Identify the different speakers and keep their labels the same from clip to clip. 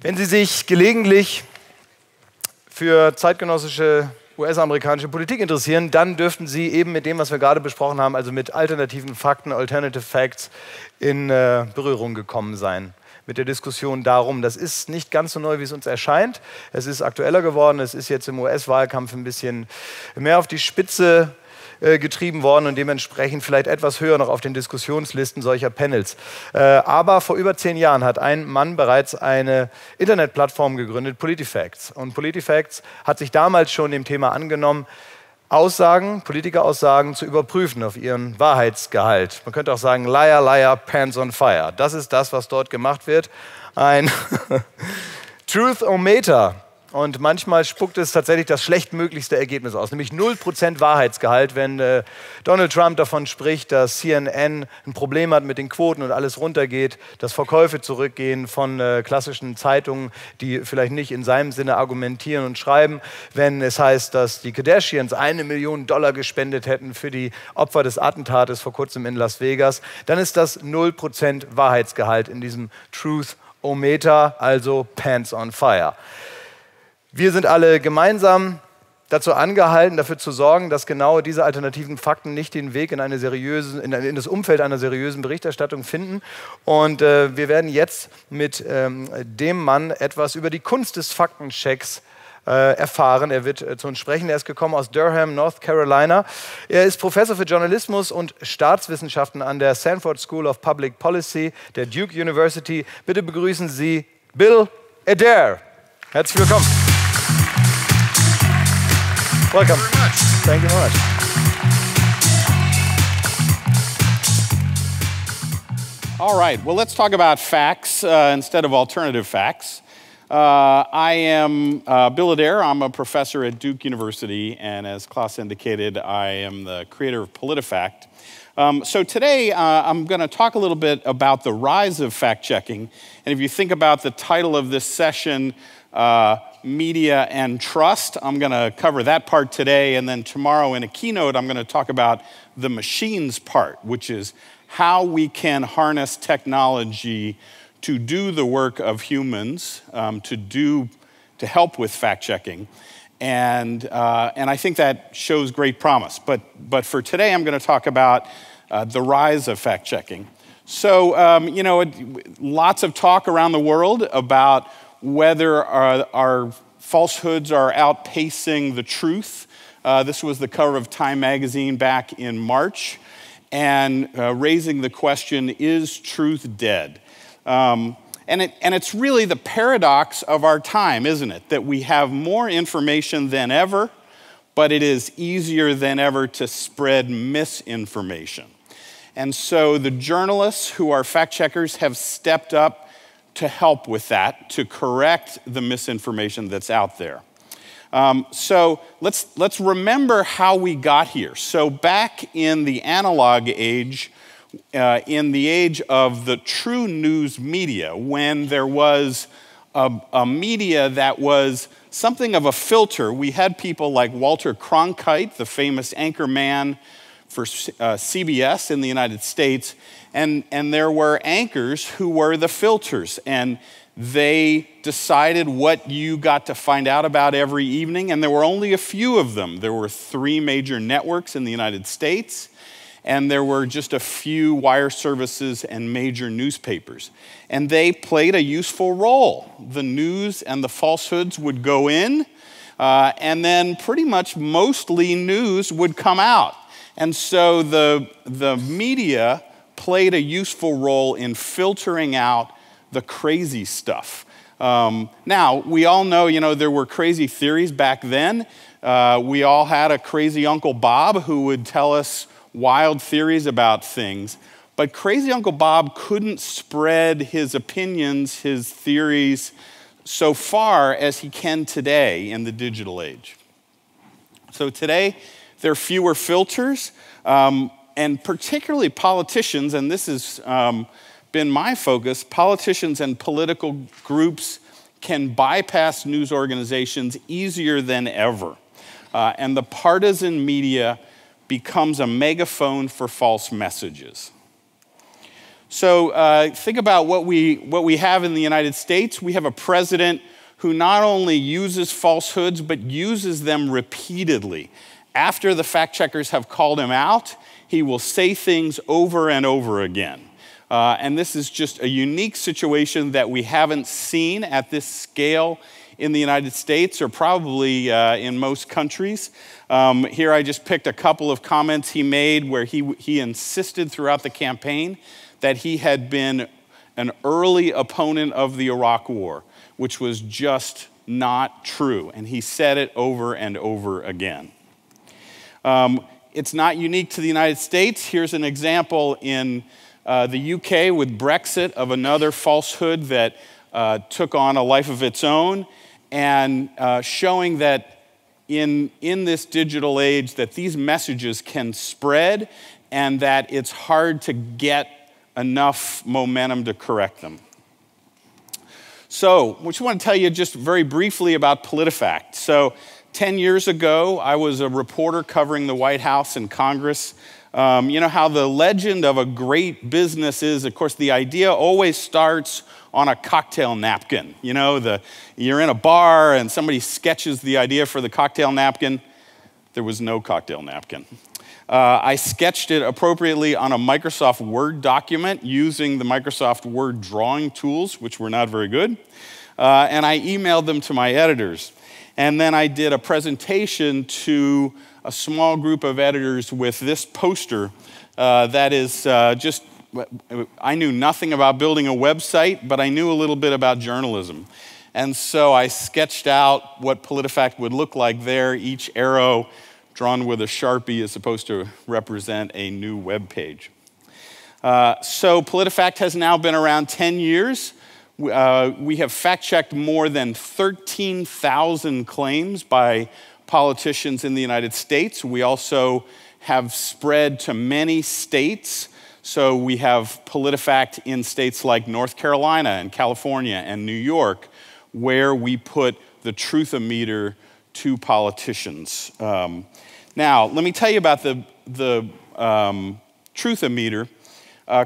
Speaker 1: Wenn Sie sich gelegentlich für zeitgenössische US-amerikanische Politik interessieren, dann dürften Sie eben mit dem, was wir gerade besprochen haben, also mit alternativen Fakten, Alternative Facts, in Berührung gekommen sein. Mit der Diskussion darum, das ist nicht ganz so neu, wie es uns erscheint. Es ist aktueller geworden, es ist jetzt im US-Wahlkampf ein bisschen mehr auf die Spitze getrieben worden und dementsprechend vielleicht etwas höher noch auf den Diskussionslisten solcher Panels. Aber vor über 10 Jahren hat ein Mann bereits eine Internetplattform gegründet, PolitiFact. Und PolitiFact hat sich damals schon dem Thema angenommen, Aussagen, Politikeraussagen zu überprüfen auf ihren Wahrheitsgehalt. Man könnte auch sagen, Liar, Liar, Pants on Fire. Das ist das, was dort gemacht wird. Ein Truth-O-Meter. Und manchmal spuckt es tatsächlich das schlechtmöglichste Ergebnis aus, nämlich 0% Wahrheitsgehalt, wenn Donald Trump davon spricht, dass CNN ein Problem hat mit den Quoten und alles runtergeht, dass Verkäufe zurückgehen von klassischen Zeitungen, die vielleicht nicht in seinem Sinne argumentieren und schreiben. Wenn es heißt, dass die Kardashians $1 Million gespendet hätten für die Opfer des Attentates vor kurzem in Las Vegas, dann ist das 0% Wahrheitsgehalt in diesem Truth-O-Meter, also Pants on Fire. Wir sind alle gemeinsam dazu angehalten, dafür zu sorgen, dass genau diese alternativen Fakten nicht den Weg in in das Umfeld einer seriösen Berichterstattung finden. Und wir werden jetzt mit dem Mann etwas über die Kunst des Faktenchecks erfahren. Er wird zu uns sprechen. Er ist gekommen aus Durham, North Carolina. Er ist Professor für Journalismus und Staatswissenschaften an der Sanford School of Public Policy der Duke University. Bitte begrüßen Sie Bill Adair. Herzlich willkommen. Welcome. Thank you very much.
Speaker 2: All right, well, let's talk about facts instead of alternative facts. I am Bill Adair. I'm a professor at Duke University, and as Klaus indicated, I am the creator of PolitiFact. So today, I'm going to talk a little bit about the rise of fact-checking. And if you think about the title of this session, Media and Trust, I'm going to cover that part today, and then tomorrow in a keynote, I'm going to talk about the machines part, which is how we can harness technology to do the work of humans, to help with fact-checking. And I think that shows great promise. But for today, I'm going to talk about the rise of fact-checking. So, lots of talk around the world about whether our falsehoods are outpacing the truth. This was the cover of Time magazine back in March, and raising the question, is truth dead? And it's really the paradox of our time, isn't it? That we have more information than ever, but it is easier than ever to spread misinformation. And so the journalists who are fact checkers have stepped up to help with that, to correct the misinformation that's out there. So let's remember how we got here. So back in the analog age, in the age of the true news media, when there was a media that was something of a filter, we had people like Walter Cronkite, the famous anchor man for CBS in the United States, and there were anchors who were the filters, and they decided what you got to find out about every evening, and there were only a few of them. There were 3 major networks in the United States, and there were just a few wire services and major newspapers. And they played a useful role. The news and the falsehoods would go in, and then pretty much mostly news would come out. And so the media played a useful role in filtering out the crazy stuff. Now, we all know, there were crazy theories back then. We all had a crazy Uncle Bob who would tell us wild theories about things. But crazy Uncle Bob couldn't spread his opinions, his theories, so far as he can today in the digital age. So today, there are fewer filters, and particularly politicians, and this has been my focus, politicians and political groups can bypass news organizations easier than ever. And the partisan media becomes a megaphone for false messages. So think about what we have in the United States. We have a president who not only uses falsehoods, but uses them repeatedly. After the fact checkers have called him out, he will say things over and over again. And this is just a unique situation that we haven't seen at this scale in the United States, or probably in most countries. Here I just picked a couple of comments he made where he insisted throughout the campaign that he had been an early opponent of the Iraq War, which was just not true. And he said it over and over again. It's not unique to the United States. Here's an example in the UK with Brexit of another falsehood that took on a life of its own, and showing that in this digital age that these messages can spread and that it's hard to get enough momentum to correct them. So, I just want to tell you just very briefly about PolitiFact. So, 10 years ago, I was a reporter covering the White House and Congress. You know how the legend of a great business is, of course, the idea always starts on a cocktail napkin. You know, you're in a bar and somebody sketches the idea for the cocktail napkin. There was no cocktail napkin. I sketched it appropriately on a Microsoft Word document using the Microsoft Word drawing tools, which were not very good. And I emailed them to my editors. And then I did a presentation to a small group of editors with this poster that is just, I knew nothing about building a website, but I knew a little bit about journalism. And so I sketched out what PolitiFact would look like there. Each arrow drawn with a Sharpie is supposed to represent a new web page. So PolitiFact has now been around 10 years. We have fact-checked more than 13,000 claims by politicians in the United States. We also have spread to many states. So we have PolitiFact in states like North Carolina and California and New York, where we put the truth-o-meter to politicians. Now, let me tell you about the truth-o-meter.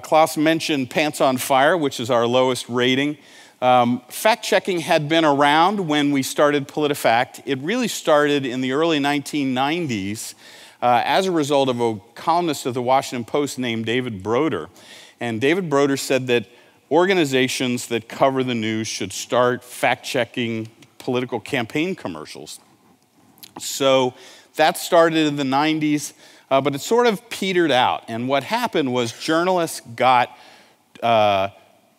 Speaker 2: Klaus mentioned Pants on Fire, which is our lowest rating. Fact-checking had been around when we started PolitiFact. It really started in the early 1990s as a result of a columnist of the Washington Post named David Broder. And David Broder said that organizations that cover the news should start fact-checking political campaign commercials. So that started in the 90s, but it sort of petered out. And what happened was journalists got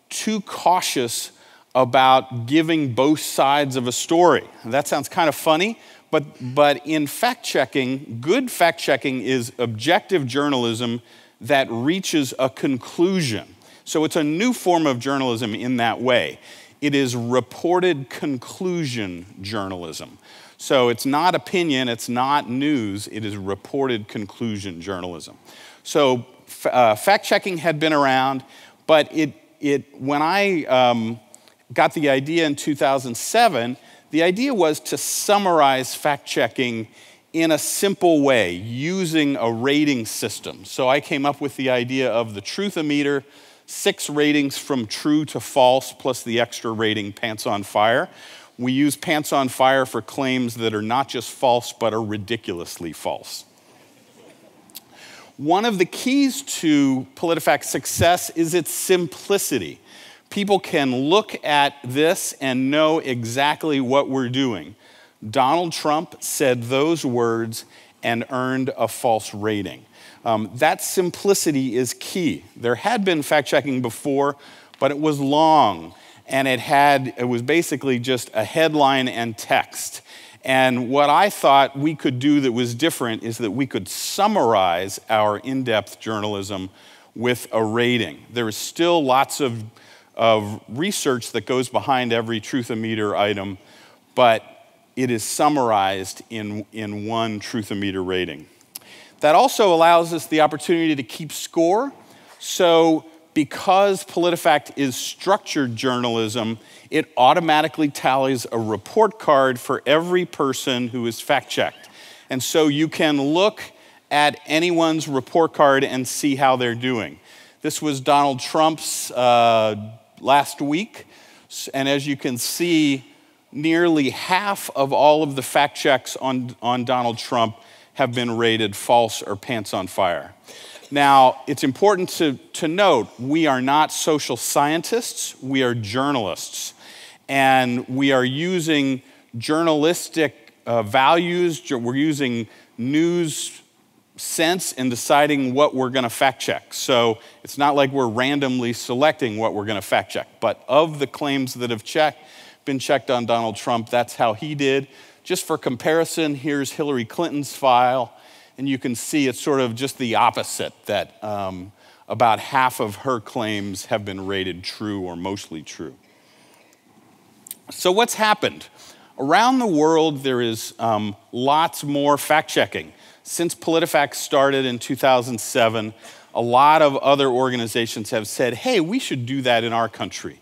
Speaker 2: too cautious about giving both sides of a story. That sounds kind of funny, but in fact-checking, good fact-checking is objective journalism that reaches a conclusion. So it's a new form of journalism in that way. It is reported conclusion journalism. So it's not opinion, it's not news, it is reported conclusion journalism. So fact-checking had been around, but when I got the idea in 2007, the idea was to summarize fact-checking in a simple way, using a rating system. So I came up with the idea of the truth-o-meter, 6 ratings from true to false, plus the extra rating, Pants on Fire. We use Pants on Fire for claims that are not just false, but are ridiculously false. One of the keys to PolitiFact's success is its simplicity. People can look at this and know exactly what we're doing. Donald Trump said those words and earned a false rating. That simplicity is key. There had been fact-checking before, but it was long, and it was basically just a headline and text. And what I thought we could do that was different is that we could summarize our in-depth journalism with a rating. There is still lots of research that goes behind every truth-o-meter item, but it is summarized in one truth-o-meter rating. That also allows us the opportunity to keep score. So because PolitiFact is structured journalism, it automatically tallies a report card for every person who is fact-checked. And so you can look at anyone's report card and see how they're doing. This was Donald Trump's last week. And as you can see, nearly half of all of the fact checks on Donald Trump have been rated false or pants on fire. Now, it's important to note, we are not social scientists, we are journalists. And we are using journalistic values, we're using news sense in deciding what we're going to fact check. So it's not like we're randomly selecting what we're going to fact check. But of the claims that have been checked on Donald Trump, that's how he did. Just for comparison, here's Hillary Clinton's file. And you can see it's sort of just the opposite, that about half of her claims have been rated true or mostly true. So what's happened? Around the world, there is lots more fact-checking. Since PolitiFact started in 2007, a lot of other organizations have said, hey, we should do that in our country.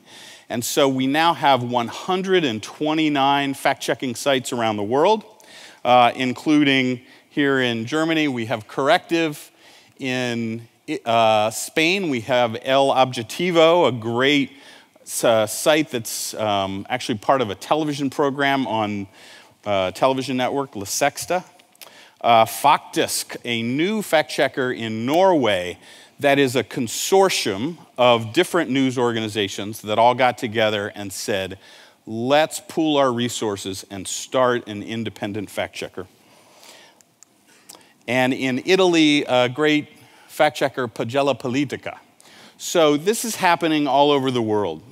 Speaker 2: And so we now have 129 fact-checking sites around the world, including here in Germany, we have Corrective. In Spain, we have El Objetivo, a great site that's actually part of a television program on television network, La Sexta. Faktisk, a new fact checker in Norway that is a consortium of different news organizations that all got together and said, let's pool our resources and start an independent fact checker. And in Italy, a great fact checker, Pagella Politica. So this is happening all over the world.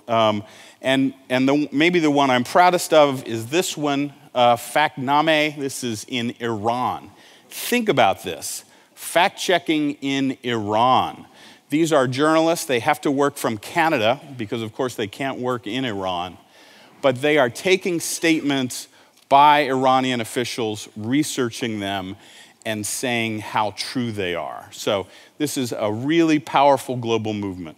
Speaker 2: Maybe the one I'm proudest of is this one, Factname. This is in Iran. Think about this, fact checking in Iran. These are journalists, they have to work from Canada because of course they can't work in Iran, but they are taking statements by Iranian officials, researching them, and saying how true they are. So this is a really powerful global movement.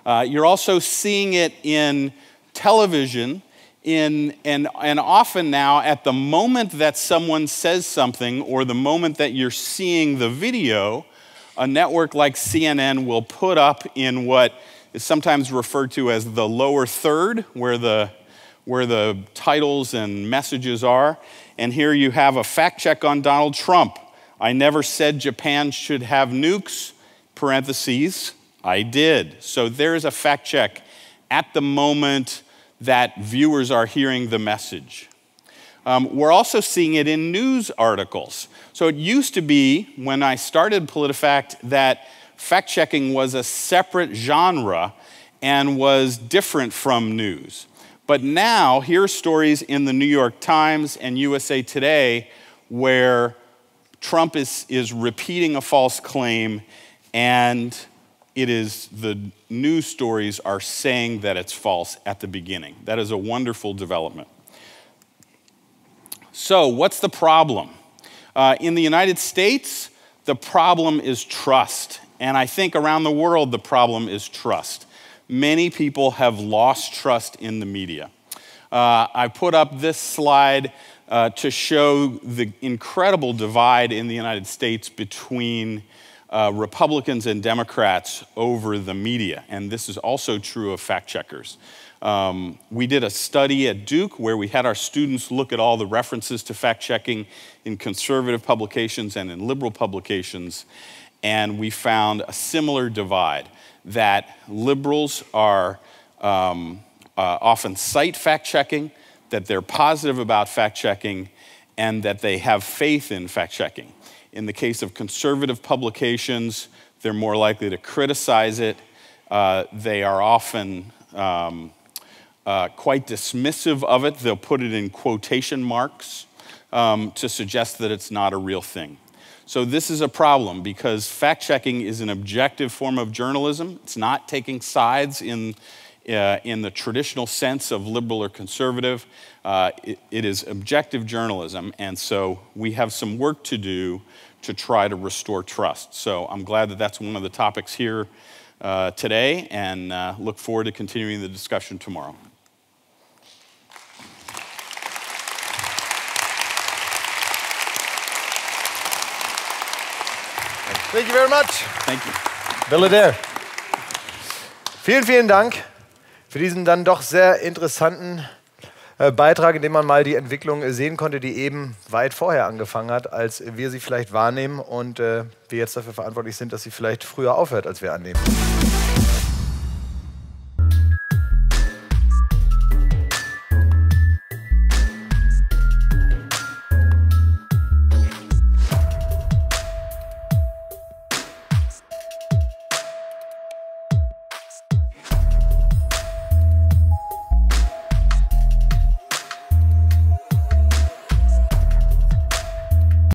Speaker 2: You're also seeing it in television, and often now at the moment that someone says something or the moment that you're seeing the video, a network like CNN will put up in what is sometimes referred to as the lower third, where the titles and messages are. And here you have a fact check on Donald Trump. I never said Japan should have nukes, parentheses, I did. So there's a fact check at the moment that viewers are hearing the message. We're also seeing it in news articles. So it used to be, when I started PolitiFact, that fact checking was a separate genre and was different from news. But now, here are stories in the New York Times and USA Today where Trump is repeating a false claim, and the news stories are saying that it's false at the beginning. That is a wonderful development. So, what's the problem? In the United States, the problem is trust. And I think around the world, the problem is trust. Many people have lost trust in the media. I put up this slide to show the incredible divide in the United States between Republicans and Democrats over the media. And this is also true of fact checkers. We did a study at Duke where we had our students look at all the references to fact checking in conservative publications and in liberal publications. And we found a similar divide, that liberals are often cite fact-checking, that they're positive about fact-checking, and that they have faith in fact-checking. In the case of conservative publications, they're more likely to criticize it. They are often quite dismissive of it. They'll put it in quotation marks to suggest that it's not a real thing. So this is a problem because fact-checking is an objective form of journalism. It's not taking sides in the traditional sense of liberal or conservative. It is objective journalism, and so we have some work to do to try to restore trust. So I'm glad that that's one of the topics here today, and look forward to continuing the discussion tomorrow.
Speaker 1: Thank you very much.
Speaker 2: Thank you.
Speaker 1: Bill Adair. Vielen, vielen Dank für diesen dann doch sehr interessanten Beitrag, in dem man mal die Entwicklung sehen konnte, die eben weit vorher angefangen hat, als wir sie vielleicht wahrnehmen und wir jetzt dafür verantwortlich sind, dass sie vielleicht früher aufhört, als wir annehmen.